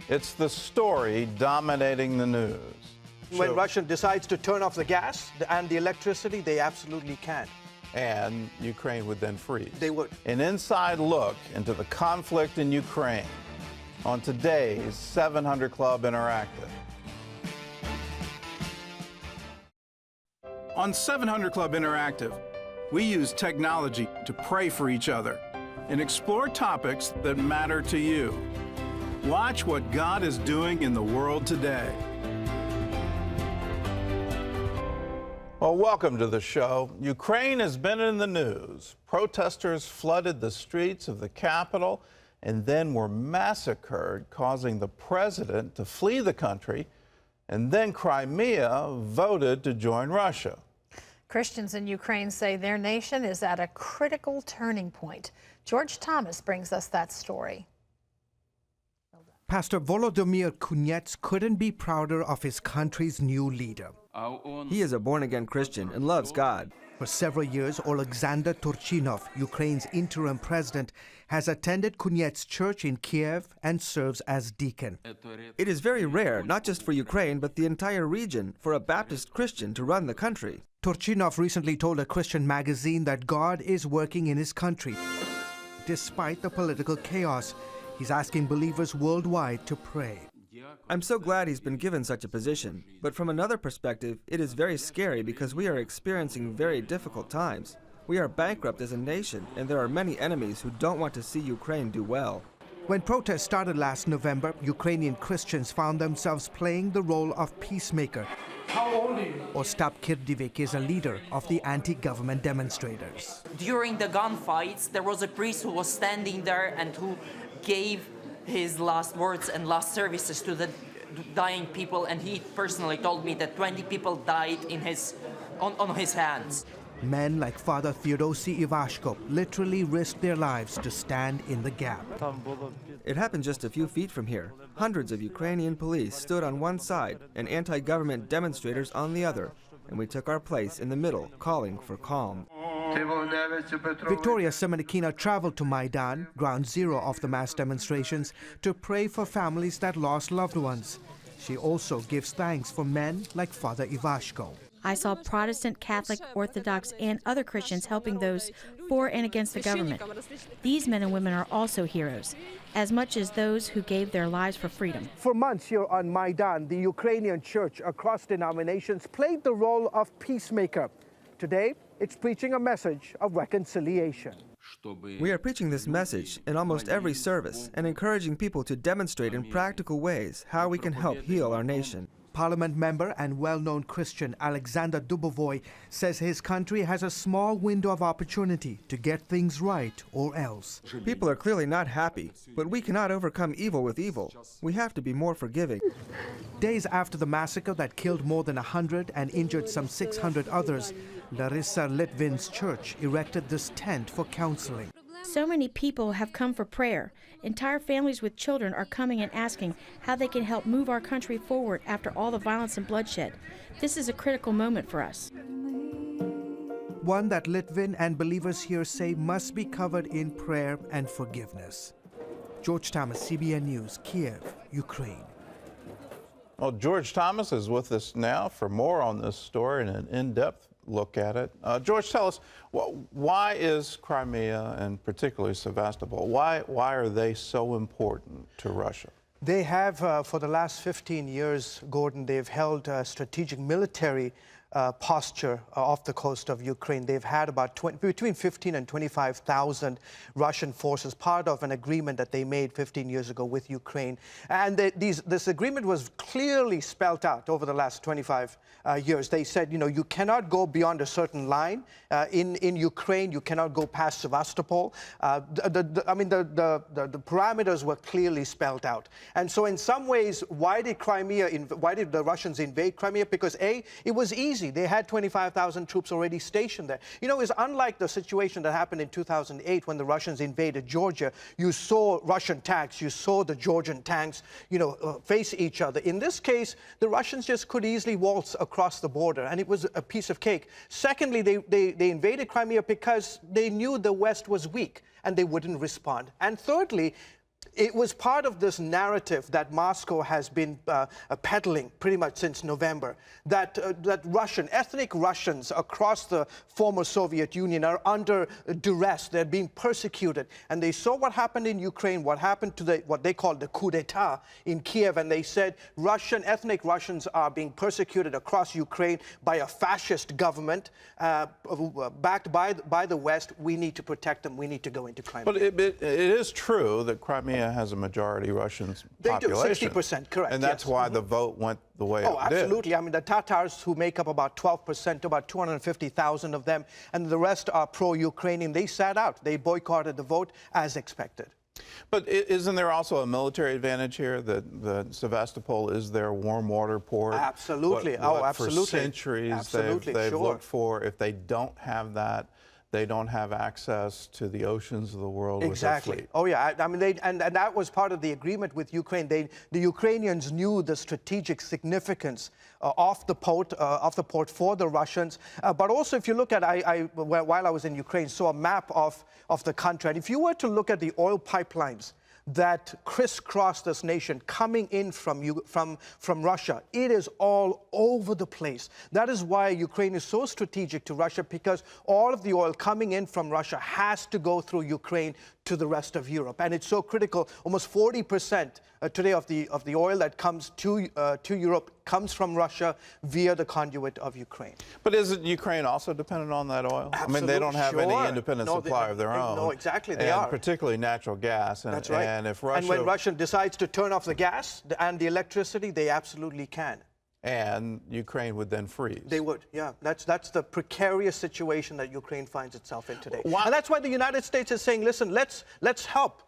It's the story dominating the news. When Russia decides to turn off the gas and the electricity, they absolutely can. And Ukraine would then freeze. They would. An inside look into the conflict in Ukraine on today's 700 Club Interactive. On 700 Club Interactive, we use technology to pray for each other and explore topics that matter to you. Watch what God is doing in the world today. Well, welcome to the show. Ukraine has been in the news. Protesters flooded the streets of the capital and then were massacred, causing the president to flee the country. And then Crimea voted to join Russia. Christians in Ukraine say their nation is at a critical turning point. George Thomas brings us that story. Pastor Volodymyr Kunyets couldn't be prouder of his country's new leader. He is a born-again Christian and loves God. For several years, Alexander Turchinov, Ukraine's interim president, has attended Kunyets' church in Kiev and serves as deacon. It is very rare, not just for Ukraine, but the entire region, for a Baptist Christian to run the country. Turchinov recently told a Christian magazine that God is working in his country. Despite the political chaos, he's asking believers worldwide to pray. I'm so glad he's been given such a position, but from another perspective, it is very scary because we are experiencing very difficult times. We are bankrupt as a nation, and there are many enemies who don't want to see Ukraine do well. When protests started last November, Ukrainian Christians found themselves playing the role of peacemaker. Ostap Kirdivik is a leader of the anti-government demonstrators. During the gunfights, there was a priest who was standing there and who gave his last words and last services to the dying people, and he personally told me that 20 people died on his hands. Men like Father Theodosi Ivashko literally risked their lives to stand in the gap. It happened just a few feet from here. Hundreds of Ukrainian police stood on one side and anti-government demonstrators on the other, and we took our place in the middle, calling for calm. Victoria Semenikina traveled to Maidan, ground zero of the mass demonstrations, to pray for families that lost loved ones. She also gives thanks for men like Father Ivashko. I saw Protestant, Catholic, Orthodox, and other Christians helping those for and against the government. These men and women are also heroes, as much as those who gave their lives for freedom. For months here on Maidan, the Ukrainian church across denominations played the role of peacemaker. Today, it's preaching a message of reconciliation. We are preaching this message in almost every service and encouraging people to demonstrate in practical ways how we can help heal our nation. Parliament member and well-known Christian Alexander Dubovoy says his country has a small window of opportunity to get things right or else. People are clearly not happy, but we cannot overcome evil with evil. We have to be more forgiving. Days after the massacre that killed more than 100 and injured some 600 others, Larissa Litvin's church erected this tent for counseling. So many people have come for prayer. Entire families with children are coming and asking how they can help move our country forward after all the violence and bloodshed. This is a critical moment for us. One that Litvin and believers here say must be covered in prayer and forgiveness. George Thomas, CBN News, Kiev, Ukraine. Well, George Thomas is with us now for more on this story and an in-depth look at it. George, tell us, why is Crimea and particularly Sevastopol, why are they so important to Russia? They have, for the last 15 years, Gordon, they've held a strategic military posture off the coast of Ukraine. They've had about between 15 and 25,000 Russian forces, part of an agreement that they made 15 years ago with Ukraine. And this agreement was clearly spelt out over the last 25 years. They said, you know, you cannot go beyond a certain line in Ukraine. You cannot go past Sevastopol. The parameters were clearly spelled out. And so in some ways, why did the Russians invade Crimea? Because A, it was easy. They had 25,000 troops already stationed there. You know, it's unlike the situation that happened in 2008 when the Russians invaded Georgia. You saw Russian tanks, you saw the Georgian tanks, you know, face each other. In this case, the Russians just could easily waltz across the border, and it was a piece of cake. Secondly, they invaded Crimea because they knew the West was weak and they wouldn't respond. And thirdly, It was part of this narrative that Moscow has been peddling pretty much since November, that ethnic Russians across the former Soviet Union are under duress. They're being persecuted. And they saw what happened in Ukraine, what happened to what they called the coup d'etat in Kiev, and they said ethnic Russians are being persecuted across Ukraine by a fascist government backed by the West. We need to protect them. We need to go into Crimea. But it is true that Crimea has a majority Russian population. They do, 60%, correct. And that's why the vote went the way it did. Oh, absolutely. I mean, the Tatars, who make up about 12%, about 250,000 of them, and the rest are pro-Ukrainian. They sat out. They boycotted the vote as expected. But isn't there also a military advantage here that Sevastopol is their warm water port? Absolutely. Absolutely. For centuries they've looked for. If they don't have that, they don't have access to the oceans of the world. Exactly. With their fleet. Oh yeah. I mean, and that was part of the agreement with Ukraine. The Ukrainians knew the strategic significance of the port for the Russians. But also, if you look at, while I was in Ukraine, saw a map of the country, and if you were to look at the oil pipelines that crisscross this nation coming in from Russia, it is all over the place. That is why Ukraine is so strategic to Russia, because all of the oil coming in from Russia has to go through Ukraine to the rest of Europe. And it's so critical. Almost 40% today of the oil that comes to Europe comes from Russia via the conduit of Ukraine. But isn't Ukraine also dependent on that oil? Absolutely, I mean, they don't have any independent supply of their own. No, exactly, they are. Particularly natural gas. That's right. And if when Russia decides to turn off the gas and the electricity, they absolutely can. And Ukraine would then freeze. They would, yeah. That's the precarious situation that Ukraine finds itself in today. Why? And that's why the United States is saying, listen, let's help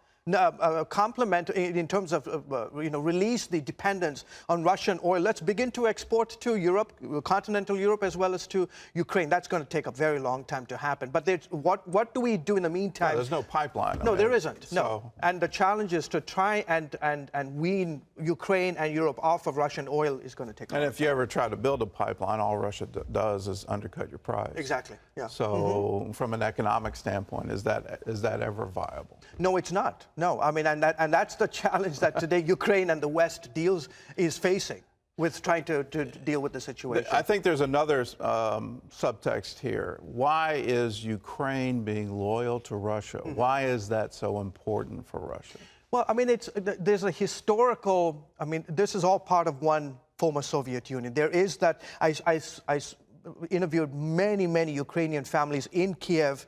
complement in terms of release the dependence on Russian oil. Let's begin to export to Europe, continental Europe, as well as to Ukraine. That's going to take a very long time to happen. But what do we do in the meantime? No, there's no pipeline. No, there isn't. So. No. And the challenge is to try and wean Ukraine and Europe off of Russian oil is going to take a long time. And if you ever try to build a pipeline, all Russia does is undercut your price. Exactly. Yeah. So from an economic standpoint, is that ever viable? No, it's not. No, I mean, and that's the challenge that today Ukraine and the West is facing with trying to deal with the situation. I think there's another subtext here. Why is Ukraine being loyal to Russia? Why is that so important for Russia? Well, I mean, there's a historical, I mean, this is all part of one former Soviet Union. There is that, I interviewed many Ukrainian families in Kiev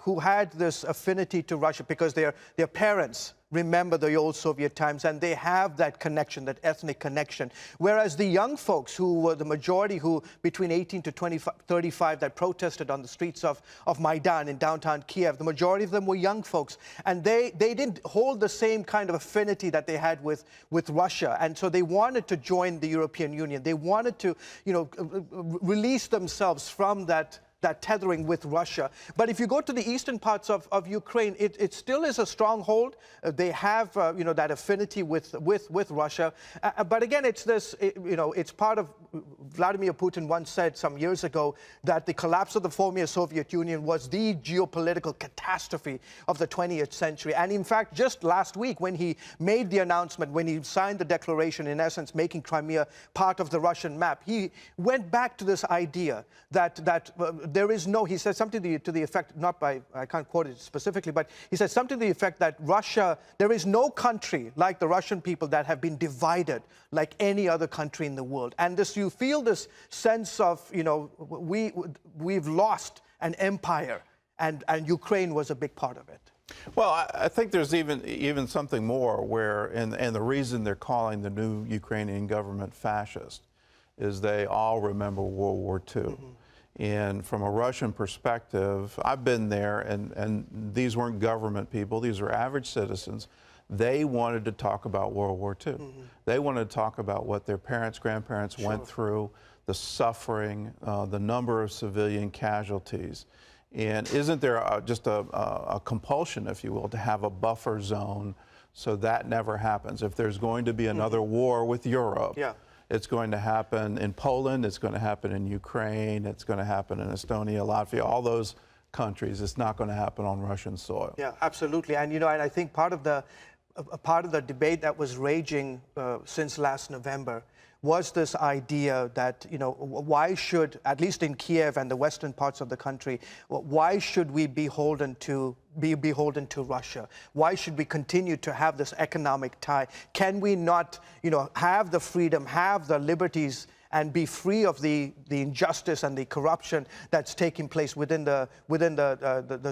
who had this affinity to Russia because their parents remember the old Soviet times, and they have that connection, that ethnic connection. Whereas the young folks, who were the majority, who between 18 to 35 that protested on the streets of Maidan in downtown Kiev, the majority of them were young folks, and they didn't hold the same kind of affinity that they had with Russia, and so they wanted to join the European Union. They wanted to, release themselves from that tethering with Russia. But if you go to the eastern parts of Ukraine, it still is a stronghold. They have, that affinity with Russia. But again, it's this, it's part of, Vladimir Putin once said some years ago that the collapse of the former Soviet Union was the geopolitical catastrophe of the 20th century. And in fact, just last week, when he made the announcement, when he signed the declaration, in essence, making Crimea part of the Russian map, he went back to this idea that there is no, he said something to the effect, I can't quote it specifically, but he said something to the effect that there is no country like the Russian people that have been divided like any other country in the world. And you feel this sense of, we've lost an empire, and Ukraine was a big part of it. Well, I think there's even something more where, and the reason they're calling the new Ukrainian government fascist is they all remember World War II. And from a Russian perspective, I've been there, and these weren't government people, these were average citizens. They wanted to talk about World War II. They wanted to talk about what their parents, grandparents went through, the suffering, the number of civilian casualties. And isn't there just a compulsion, if you will, to have a buffer zone so that never happens? If there's going to be another war with Europe, it's going to happen in Poland, it's going to happen in Ukraine, it's going to happen in Estonia, Latvia, all those countries. It's not going to happen on Russian soil. Yeah, absolutely. And, and I think part of the a part of the debate that was raging since last November was this idea that, why should, at least in Kiev and the western parts of the country, why should we be beholden to Russia? Why should we continue to have this economic tie? Can we not, have the freedom, have the liberties, and be free of the injustice and the corruption that's taking place within the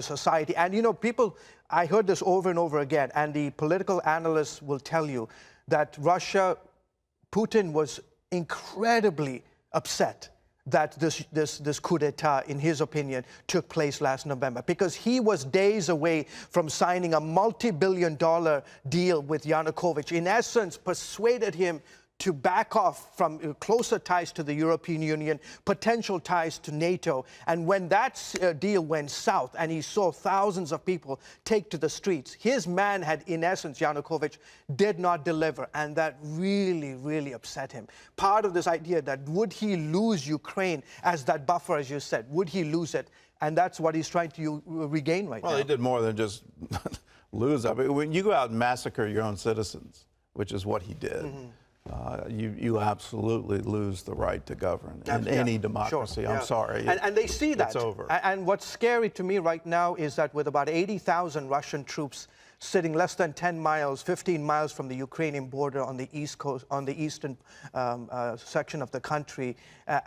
society? And people, I heard this over and over again, and the political analysts will tell you that Putin was incredibly upset that this coup d'etat, in his opinion, took place last November, because he was days away from signing a multi-billion-dollar deal with Yanukovych. In essence, persuaded him to back off from closer ties to the European Union, potential ties to NATO. And when that deal went south and he saw thousands of people take to the streets, his man had, in essence, Yanukovych, did not deliver. And that really, really upset him. Part of this idea that would he lose Ukraine as that buffer, as you said, would he lose it? And that's what he's trying to regain right now. Well, he did more than just lose. I mean, when you go out and massacre your own citizens, which is what he did, you absolutely lose the right to govern in any democracy. Sure, I'm sorry. And they see that. It's over. And what's scary to me right now is that with about 80,000 Russian troops sitting less than 10 miles, 15 miles from the Ukrainian border on the east coast, on the eastern section of the country,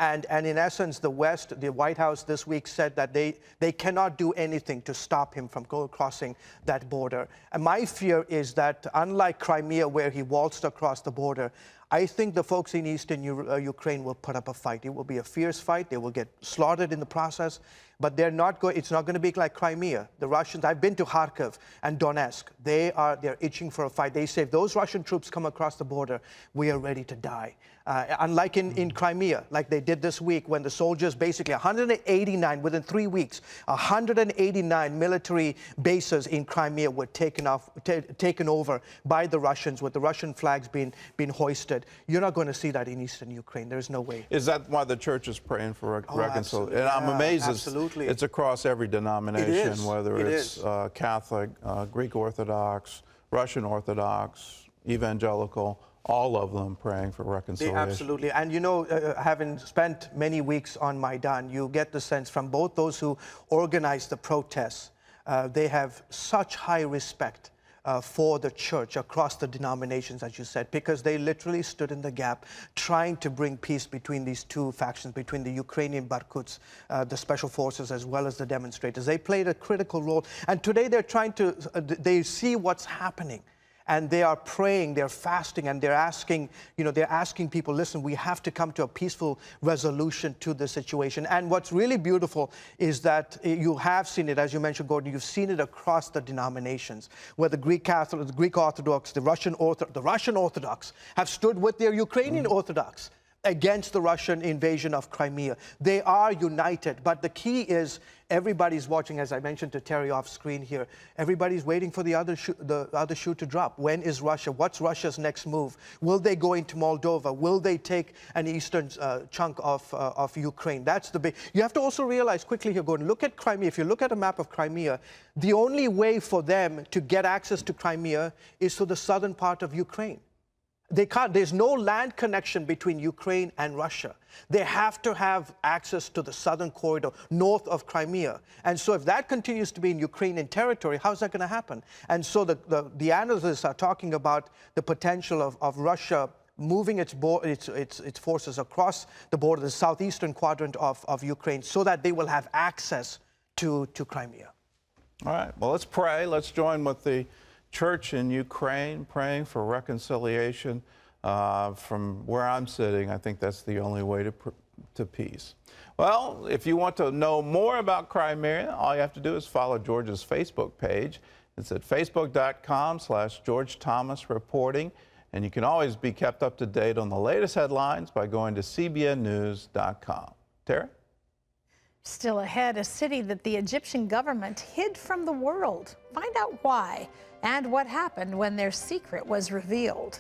and in essence, the White House this week said that they cannot do anything to stop him from crossing that border. And my fear is that, unlike Crimea, where he waltzed across the border, I think the folks in eastern Ukraine will put up a fight. It will be a fierce fight. They will get slaughtered in the process, but it's not going to be like Crimea. The Russians, I've been to Kharkiv and Donetsk. They're itching for a fight. They say if those Russian troops come across the border, we are ready to die. Unlike in Crimea, like they did this week, when the soldiers, basically 189, within 3 weeks, 189 military bases in Crimea were taken over by the Russians, with the Russian flags being hoisted. You're not going to see that in eastern Ukraine. There's no way. Is that why the church is praying for reconciliation? And I'm amazed it's across every denomination, whether it's Catholic, Greek Orthodox, Russian Orthodox, evangelical, all of them praying for reconciliation. Absolutely. And having spent many weeks on Maidan, you get the sense from both those who organized the protests, they have such high respect for the church across the denominations, as you said, because they literally stood in the gap trying to bring peace between these two factions, between the Ukrainian Barkuts, the special forces, as well as the demonstrators. They played a critical role. And today they see what's happening. And they are praying, they're fasting, and they're asking people, listen, we have to come to a peaceful resolution to the situation. And what's really beautiful is that you have seen it, as you mentioned, Gordon, you've seen it across the denominations, where the Greek Catholic, the Greek Orthodox, the Russian Orthodox have stood with their Ukrainian Orthodox against the Russian invasion of Crimea. They are united, but the key is everybody's watching, as I mentioned to Terry off screen here, everybody's waiting for the other shoe to drop. When is Russia? What's Russia's next move? Will they go into Moldova? Will they take an eastern chunk of Ukraine? That's the big... You have to also realize quickly here, Gordon, look at Crimea. If you look at a map of Crimea, the only way for them to get access to Crimea is to the southern part of Ukraine. They can't, there's no land connection between Ukraine and Russia. They have to have access to the southern corridor north of Crimea. And so if that continues to be in Ukrainian territory, how's that going to happen? And so the analysts are talking about the potential of Russia moving its forces across the border, the southeastern quadrant of Ukraine, so that they will have access to Crimea. All right, well, let's pray. Let's join with the church in Ukraine, praying for reconciliation. From where I'm sitting, I think that's the only way to peace. Well, if you want to know more about Crimea, all you have to do is follow George's Facebook page. It's at facebook.com/George Thomas Reporting. And you can always be kept up to date on the latest headlines by going to cbnnews.com. Tara? Still ahead, a city that the Egyptian government hid from the world. Find out why and what happened when their secret was revealed.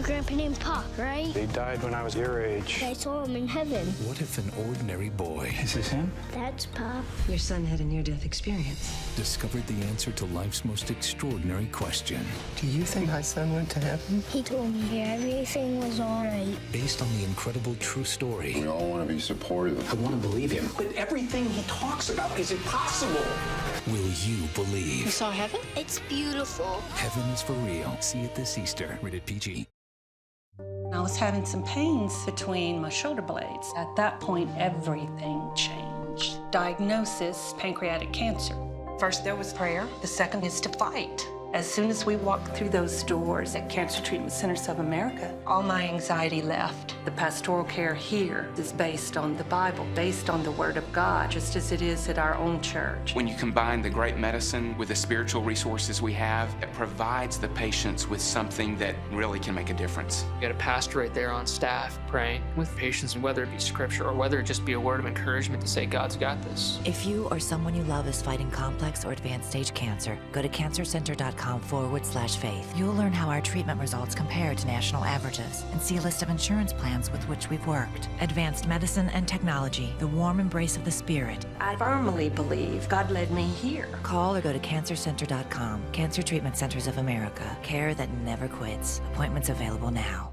grandpa named Pop, right? He died when I was your age. I saw him in heaven. What if an ordinary boy Is this him? That's Pop. Your son had a near-death experience. discovered the answer to life's most extraordinary question? Do you think my son went to heaven? He told me everything was all right. Based on the incredible true story. We all want to be supportive. I want to believe him. But everything he talks about is impossible. Will you believe? You saw heaven? It's beautiful. Heaven is for real. See it this Easter. Rated PG. I was having some pains between my shoulder blades. At that point, everything changed. Diagnosis, pancreatic cancer. First, there was prayer. The second is to fight. As soon as we walked through those doors at Cancer Treatment Centers of America, all my anxiety left. The pastoral care here is based on the Bible, based on the Word of God, just as it is at our own church. When you combine the great medicine with the spiritual resources we have, it provides the patients with something that really can make a difference. You got a pastor right there on staff praying with patients, whether it be scripture or whether it just be a word of encouragement to say, God's got this. If you or someone you love is fighting complex or advanced stage cancer, go to cancercenter.com/faith. You'll learn how our treatment results compare to national averages and see a list of insurance plans with which we've worked. Advanced medicine and technology, the warm embrace of the Spirit. I firmly believe God led me here. Call or go to cancercenter.com. Cancer Treatment Centers of America. Care that never quits. Appointments available now.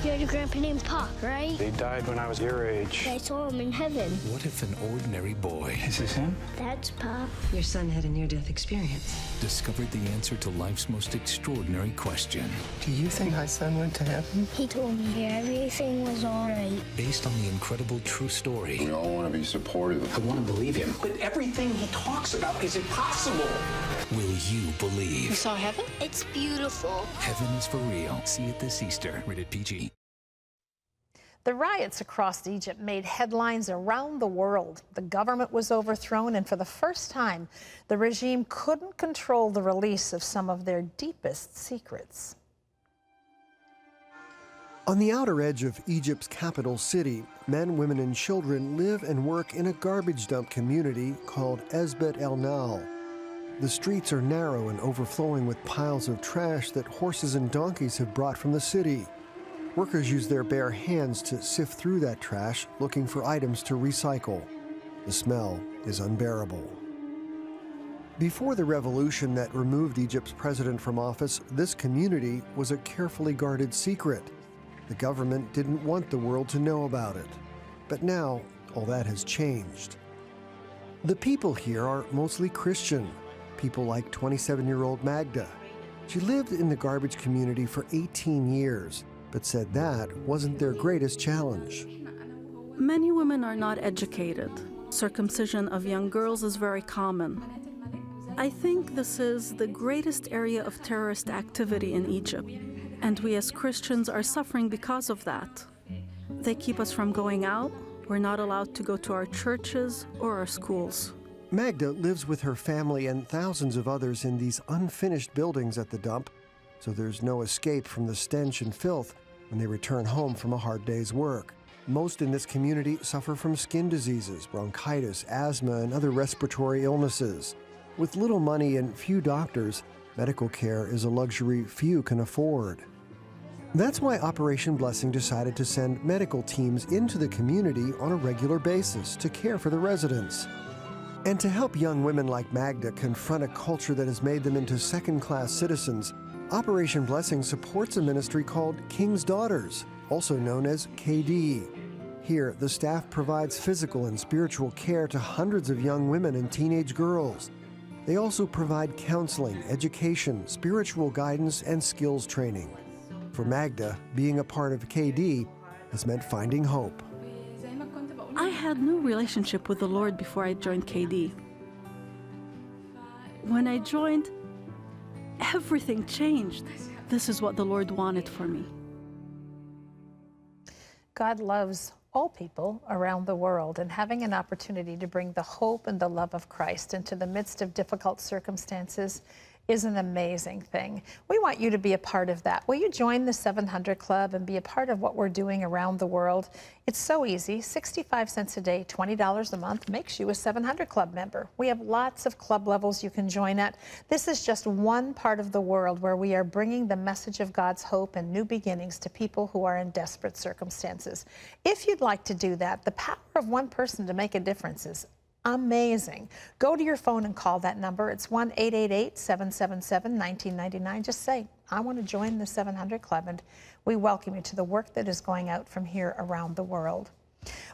You had a grandpa named Pop, right? He died when I was your age. I saw him in heaven. What if an ordinary boy Is this him? That's Pop. Your son had a near-death experience. discovered the answer to life's most extraordinary question? Do you think my son went to heaven? He told me everything was all right. Based on the incredible true story. We all want to be supportive. I want to believe him. But everything he talks about is impossible. Will you believe? You saw heaven? It's beautiful. Heaven is for real. See it this Easter. Rated PG. The riots across Egypt made headlines around the world. The government was overthrown, and for the first time, the regime couldn't control the release of some of their deepest secrets. On the outer edge of Egypt's capital city, men, women, and children live and work in a garbage dump community called Esbet El Nal. The streets are narrow and overflowing with piles of trash that horses and donkeys have brought from the city. Workers use their bare hands to sift through that trash, looking for items to recycle. The smell is unbearable. Before the revolution that removed Egypt's president from office, this community was a carefully guarded secret. The government didn't want the world to know about it. But now, all that has changed. The people here are mostly Christian, people like 27-year-old Magda. She lived in the garbage community for 18 years, but said that wasn't their greatest challenge. Many women are not educated. Circumcision of young girls is very common. I think this is the greatest area of terrorist activity in Egypt, and we as Christians are suffering because of that. They keep us from going out. We're not allowed to go to our churches or our schools. Magda lives with her family and thousands of others in these unfinished buildings at the dump, so there's no escape from the stench and filth when they return home from a hard day's work. Most in this community suffer from skin diseases, bronchitis, asthma, and other respiratory illnesses. With little money and few doctors, medical care is a luxury few can afford. That's why Operation Blessing decided to send medical teams into the community on a regular basis to care for the residents. And to help young women like Magda confront a culture that has made them into second-class citizens, Operation Blessing supports a ministry called King's Daughters, also known as KD. Here, the staff provides physical and spiritual care to hundreds of young women and teenage girls. They also provide counseling, education, spiritual guidance, and skills training. For Magda, being a part of KD has meant finding hope. I had no relationship with the Lord before I joined KD. When I joined, everything changed. This is what the Lord wanted for me. God loves all people around the world, and having an opportunity to bring the hope and the love of Christ into the midst of difficult circumstances is an amazing thing. We want you to be a part of that. Will you join the 700 Club and be a part of what we're doing around the world? It's so easy. 65 cents a day, $20 a month makes you a 700 Club member. We have lots of club levels you can join at. This is just one part of the world where we are bringing the message of God's hope and new beginnings to people who are in desperate circumstances. If you'd like to do that, the power of one person to make a difference is amazing. Go to your phone and call that number. It's 1-888-777-1999. Just say, I want to join the 700 Club, and we welcome you to the work that is going out from here around the world.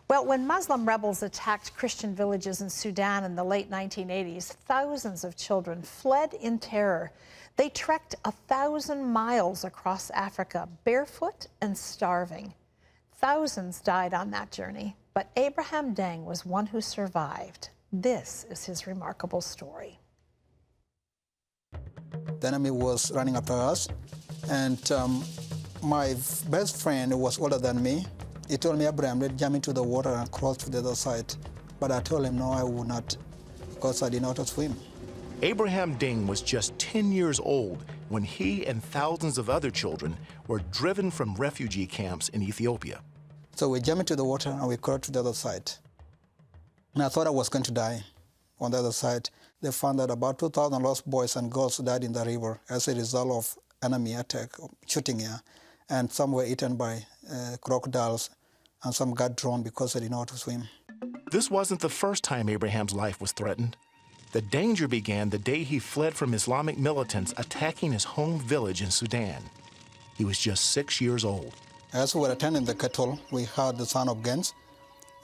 Well, when Muslim rebels attacked Christian villages in Sudan in the late 1980s, thousands of children fled in terror. They trekked 1,000 miles across Africa, barefoot and starving. Thousands died on that journey, but Abraham Deng was one who survived. This is his remarkable story. The enemy was running after us, and my best friend was older than me. He told me, Abraham, let's jump into the water and cross to the other side. But I told him, no, I would not, because I did not swim. Abraham Deng was just 10 years old when he and thousands of other children were driven from refugee camps in Ethiopia. So we jumped into the water and we crossed to the other side. And I thought I was going to die on the other side. They found that about 2,000 lost boys and girls died in the river as a result of enemy attack, shooting here. And some were eaten by crocodiles, and some got drowned because they didn't know how to swim. This wasn't the first time Abraham's life was threatened. The danger began the day he fled from Islamic militants attacking his home village in Sudan. He was just 6 years old. As we were attending the cattle, we heard the sound of guns,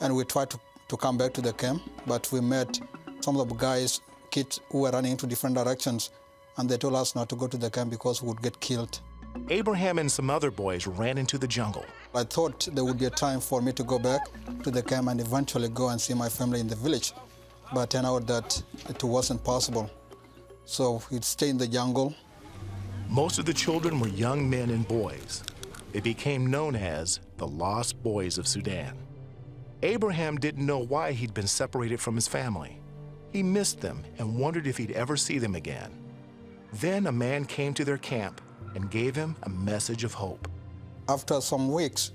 and we tried to come back to the camp, but we met some of the guys, kids who were running into different directions, and they told us not to go to the camp because we would get killed. Abraham and some other boys ran into the jungle. I thought there would be a time for me to go back to the camp and eventually go and see my family in the village, but it turned out that it wasn't possible. So we'd stay in the jungle. Most of the children were young men and boys. They became known as the Lost Boys of Sudan. Abraham didn't know why he'd been separated from his family. He missed them and wondered if he'd ever see them again. Then a man came to their camp and gave him a message of hope. After some weeks,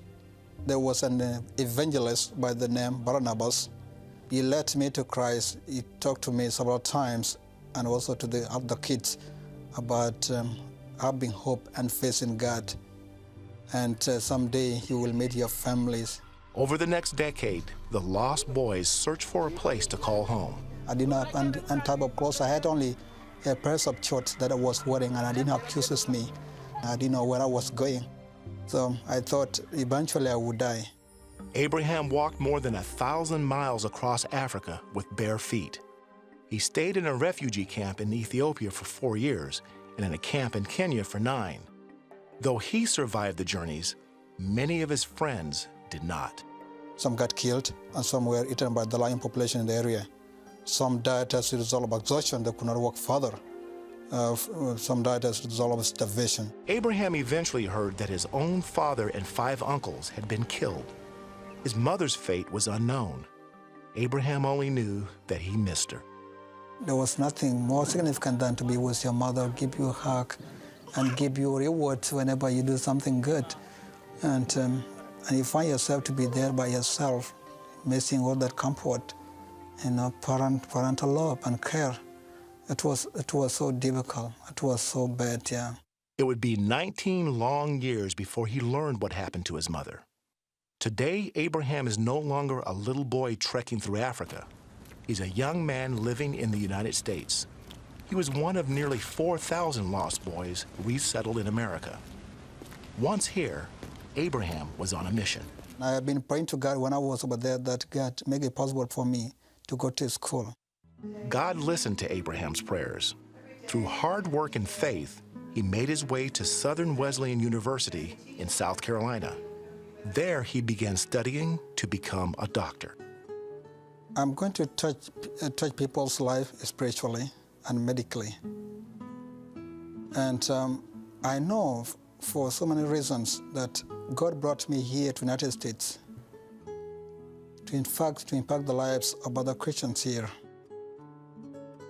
there was an evangelist by the name Barnabas. He led me to Christ. He talked to me several times, and also to the other kids, about having hope and faith in God. And someday you will meet your families. Over the next decade, the Lost Boys searched for a place to call home. I didn't have any type of clothes. I had only a pair of shorts that I was wearing, and I didn't have shoes with me. I didn't know where I was going. So I thought eventually I would die. Abraham walked more than 1,000 miles across Africa with bare feet. He stayed in a refugee camp in Ethiopia for 4 years and in a camp in Kenya for 9. Though he survived the journeys, many of his friends did not. Some got killed, and some were eaten by the lion population in the area. Some died as a result of exhaustion. They could not walk further. Some died as a result of starvation. Abraham eventually heard that his own father and 5 uncles had been killed. His mother's fate was unknown. Abraham only knew that he missed her. There was nothing more significant than to be with your mother, give you a hug, and give you rewards whenever you do something good. And you find yourself to be there by yourself, missing all that comfort, parental love and care. It was so difficult. It was so bad, yeah. It would be 19 long years before he learned what happened to his mother. Today, Abraham is no longer a little boy trekking through Africa. He's a young man living in the United States. He was one of nearly 4,000 lost boys resettled in America. Once here, Abraham was on a mission. I have been praying to God when I was over there that God make it possible for me to go to school. God listened to Abraham's prayers. Through hard work and faith, he made his way to Southern Wesleyan University in South Carolina. There, he began studying to become a doctor. I'm going to touch people's life spiritually and medically. And I know for so many reasons that God brought me here to the United States to impact the lives of other Christians here.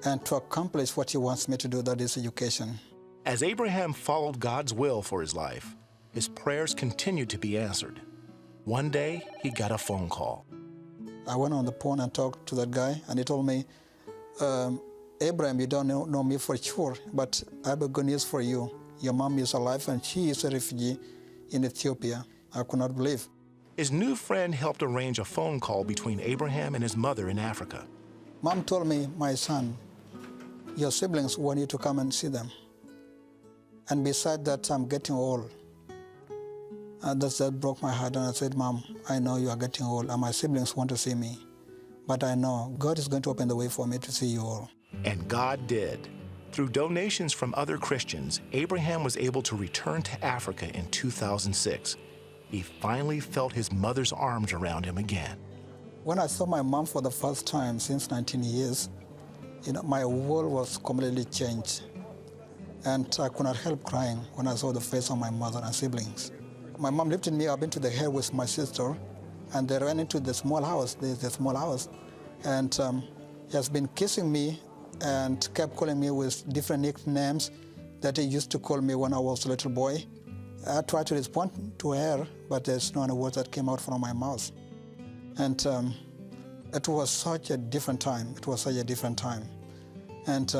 and to accomplish what he wants me to do, that is education. As Abraham followed God's will for his life, his prayers continued to be answered. One day, he got a phone call. I went on the phone and talked to that guy, and he told me, Abraham, you don't know me for sure, but I have a good news for you. Your mom is alive, and she is a refugee in Ethiopia. I could not believe. His new friend helped arrange a phone call between Abraham and his mother in Africa. Mom told me, my son, your siblings want you to come and see them. And besides that, I'm getting old. And that broke my heart, and I said, Mom, I know you are getting old, and my siblings want to see me. But I know God is going to open the way for me to see you all. And God did. Through donations from other Christians, Abraham was able to return to Africa in 2006. He finally felt his mother's arms around him again. When I saw my mom for the first time since 19 years, my world was completely changed. And I could not help crying when I saw the face of my mother and siblings. My mom lifted me up into the air with my sister, and they ran into the small house, and he has been kissing me and kept calling me with different nicknames that he used to call me when I was a little boy. I tried to respond to her, but there's no other words that came out from my mouth. And it was such a different time. It was such a different time. And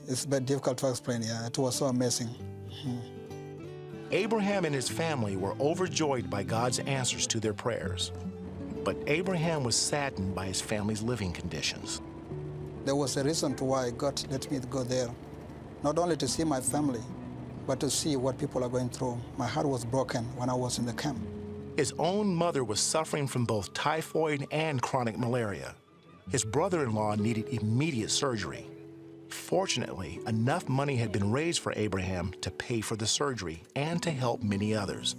it's very difficult to explain, yeah. It was so amazing. Abraham and his family were overjoyed by God's answers to their prayers. But Abraham was saddened by his family's living conditions. There was a reason to why God let me go there, not only to see my family, but to see what people are going through. My heart was broken when I was in the camp. His own mother was suffering from both typhoid and chronic malaria. His brother-in-law needed immediate surgery. Fortunately, enough money had been raised for Abraham to pay for the surgery and to help many others.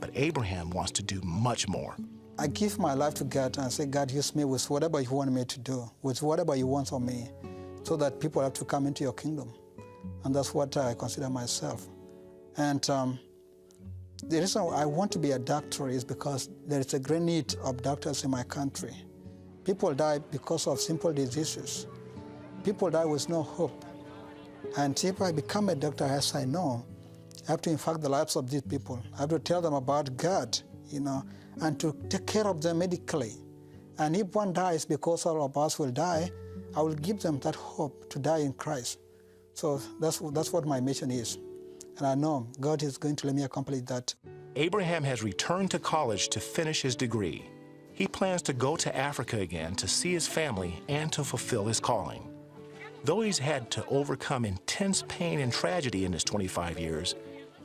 But Abraham wants to do much more. I give my life to God and say, God, use me with whatever you want me to do, with whatever you want of me, so that people have to come into your kingdom. And that's what I consider myself. And the reason I want to be a doctor is because there is a great need of doctors in my country. People die because of simple diseases. People die with no hope. And if I become a doctor, as I know, I have to impact the lives of these people. I have to tell them about God, and to take care of them medically. And if one dies because all of us will die, I will give them that hope to die in Christ. So that's what my mission is. And I know God is going to let me accomplish that. Abraham has returned to college to finish his degree. He plans to go to Africa again to see his family and to fulfill his calling. Though he's had to overcome intense pain and tragedy in his 25 years,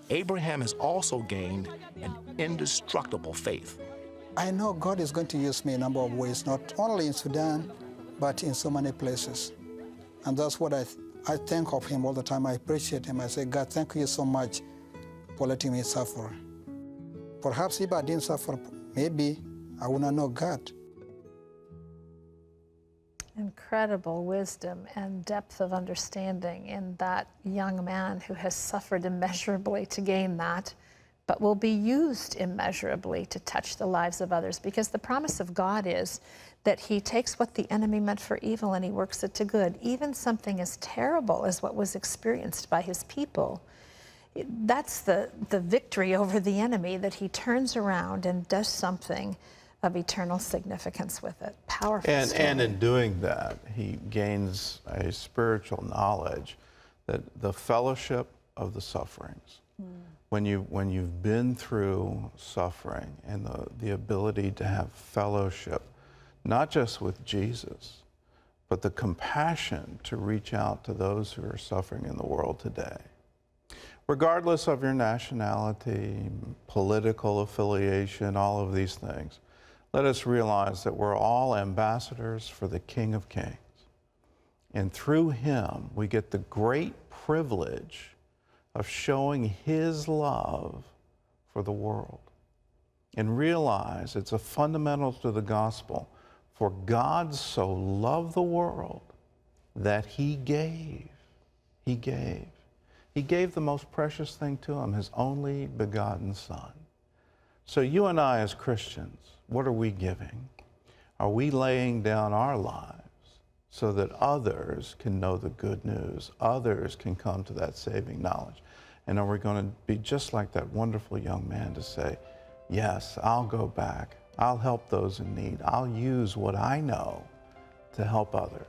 Abraham has also gained an indestructible faith. I know God is going to use me in a number of ways, not only in Sudan, but in so many places. And that's what I think of him all the time. I appreciate him. I say, God, thank you so much for letting me suffer. Perhaps if I didn't suffer, maybe I would not know God. Incredible wisdom and depth of understanding in that young man who has suffered immeasurably to gain that, but will be used immeasurably to touch the lives of others, because the promise of God is that he takes what the enemy meant for evil and he works it to good. Even something as terrible as what was experienced by his people. That's the victory over the enemy, that he turns around and does something of eternal significance with it. Powerful story. And in doing that, he gains a spiritual knowledge that the fellowship of the sufferings, when you've been through suffering, and the ability to have fellowship, not just with Jesus, but the compassion to reach out to those who are suffering in the world today. Regardless of your nationality, political affiliation, all of these things, let us realize that we're all ambassadors for the King of Kings. And through him, we get the great privilege of showing his love for the world. And realize it's a fundamental to the gospel. For God so loved the world that he gave. He gave. He gave the most precious thing to him, his only begotten Son. So you and I as Christians, what are we giving? Are we laying down our lives so that others can know the good news, others can come to that saving knowledge. And are we going to be just like that wonderful young man to say, yes, I'll go back, I'll help those in need, I'll use what I know to help others.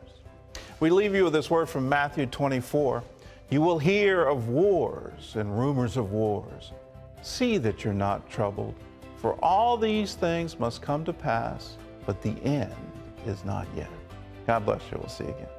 We leave you with this word from Matthew 24. You will hear of wars and rumors of wars. See that you're not troubled, for all these things must come to pass, but the end is not yet. God bless you. We'll see you again.